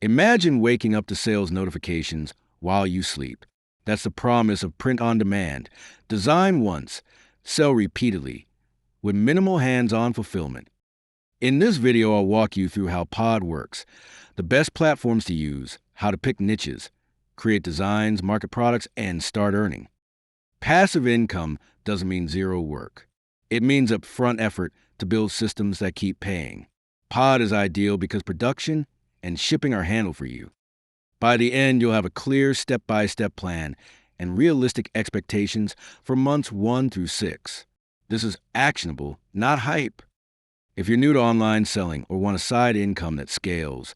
Imagine waking up to sales notifications while you sleep. That's the promise of print on demand. Design once, sell repeatedly, with minimal hands-on fulfillment. In this video, I'll walk you through how Pod works, the best platforms to use, how to pick niches, create designs, market products, and start earning. Passive income doesn't mean zero work. It means upfront effort to build systems that keep paying. Pod is ideal because production and shipping are handled for you. By the end, you'll have a clear step-by-step plan and realistic expectations for months 1 through 6. This is actionable, not hype. If you're new to online selling or want a side income that scales,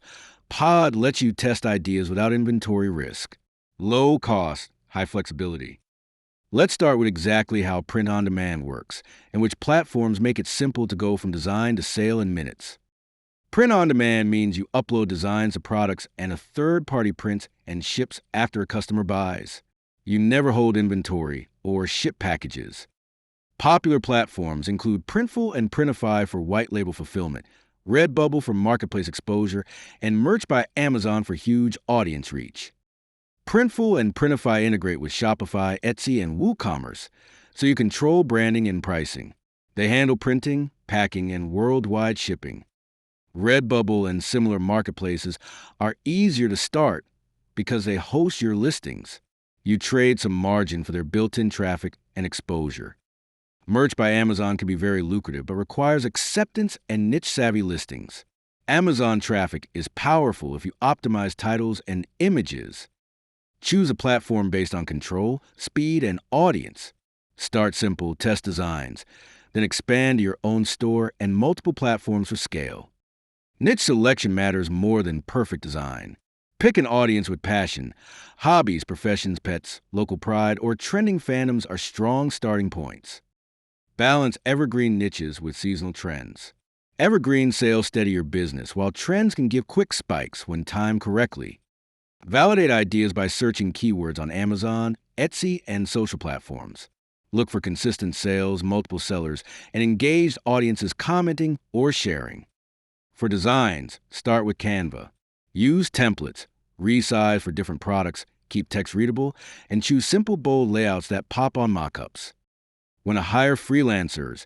Pod lets you test ideas without inventory risk. Low cost, high flexibility. Let's start with exactly how print on demand works and which platforms make it simple to go from design to sale in minutes. Print on demand means you upload designs of products and a third party prints and ships after a customer buys. You never hold inventory or ship packages. Popular platforms include Printful and Printify for white label fulfillment, Redbubble for marketplace exposure, and Merch by Amazon for huge audience reach. Printful and Printify integrate with Shopify, Etsy, and WooCommerce, so you control branding and pricing. They handle printing, packing, and worldwide shipping. Redbubble and similar marketplaces are easier to start because they host your listings. You trade some margin for their built-in traffic and exposure. Merch by Amazon can be very lucrative, but requires acceptance and niche-savvy listings. Amazon traffic is powerful if you optimize titles and images. Choose a platform based on control, speed, and audience. Start simple, test designs, then expand to your own store and multiple platforms for scale. Niche selection matters more than perfect design. Pick an audience with passion. Hobbies, professions, pets, local pride, or trending fandoms are strong starting points. Balance evergreen niches with seasonal trends. Evergreen sales steady your business, while trends can give quick spikes when timed correctly. Validate ideas by searching keywords on Amazon, Etsy, and social platforms. Look for consistent sales, multiple sellers, and engaged audiences commenting or sharing. For designs, start with Canva. Use templates, resize for different products, keep text readable, and choose simple, bold layouts that pop on mockups. Want to hire freelancers?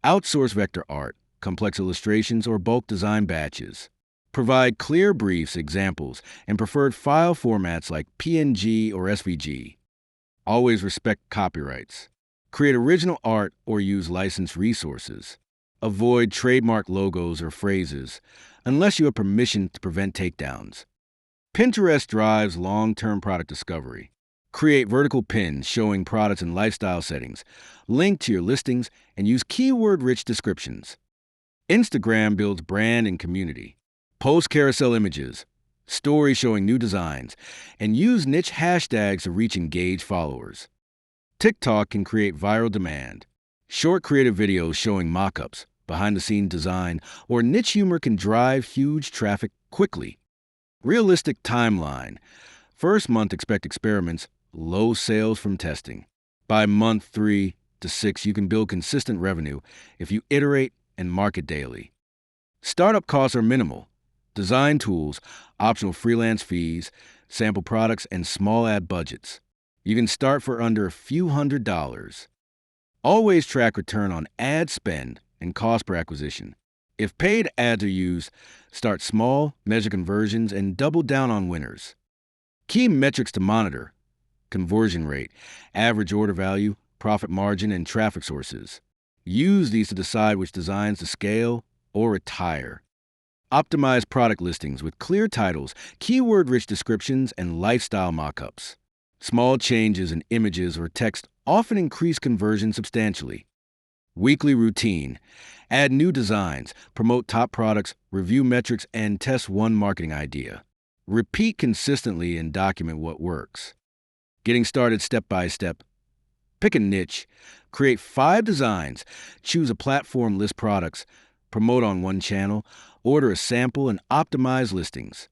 Outsource vector art, complex illustrations, or bulk design batches. Provide clear briefs, examples, and preferred file formats like PNG or SVG. Always respect copyrights. Create original art or use licensed resources. Avoid trademark logos or phrases unless you have permission to prevent takedowns. Pinterest drives long-term product discovery. Create vertical pins showing products in lifestyle settings, link to your listings, and use keyword-rich descriptions. Instagram builds brand and community. Post carousel images, stories showing new designs, and use niche hashtags to reach engaged followers. TikTok can create viral demand. Short creative videos showing mock-ups, behind-the-scenes design, or niche humor can drive huge traffic quickly. Realistic timeline. First month expect experiments, low sales from testing. By month 3 to 6, you can build consistent revenue if you iterate and market daily. Startup costs are minimal. Design tools, optional freelance fees, sample products, and small ad budgets. You can start for under a few $100s. Always track return on ad spend and cost per acquisition. If paid ads are used, start small, measure conversions, and double down on winners. Key metrics to monitor: conversion rate, average order value, profit margin, and traffic sources. Use these to decide which designs to scale or retire. Optimize product listings with clear titles, keyword-rich descriptions, and lifestyle mockups. Small changes in images or text often increase conversion substantially. Weekly routine. Add new designs, promote top products, review metrics, and test one marketing idea. Repeat consistently and document what works. Getting started step by step. Pick a niche. Create 5 designs. Choose a platform, list products. Promote on one channel. Order a sample and optimize listings.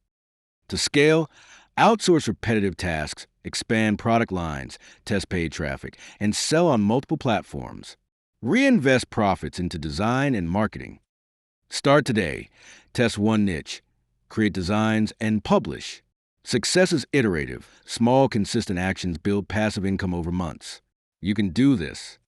To scale, outsource repetitive tasks, expand product lines, test paid traffic, and sell on multiple platforms. Reinvest profits into design and marketing. Start today. Test one niche. create designs, and publish. Success is iterative. Small, consistent actions build passive income over months. You can do this.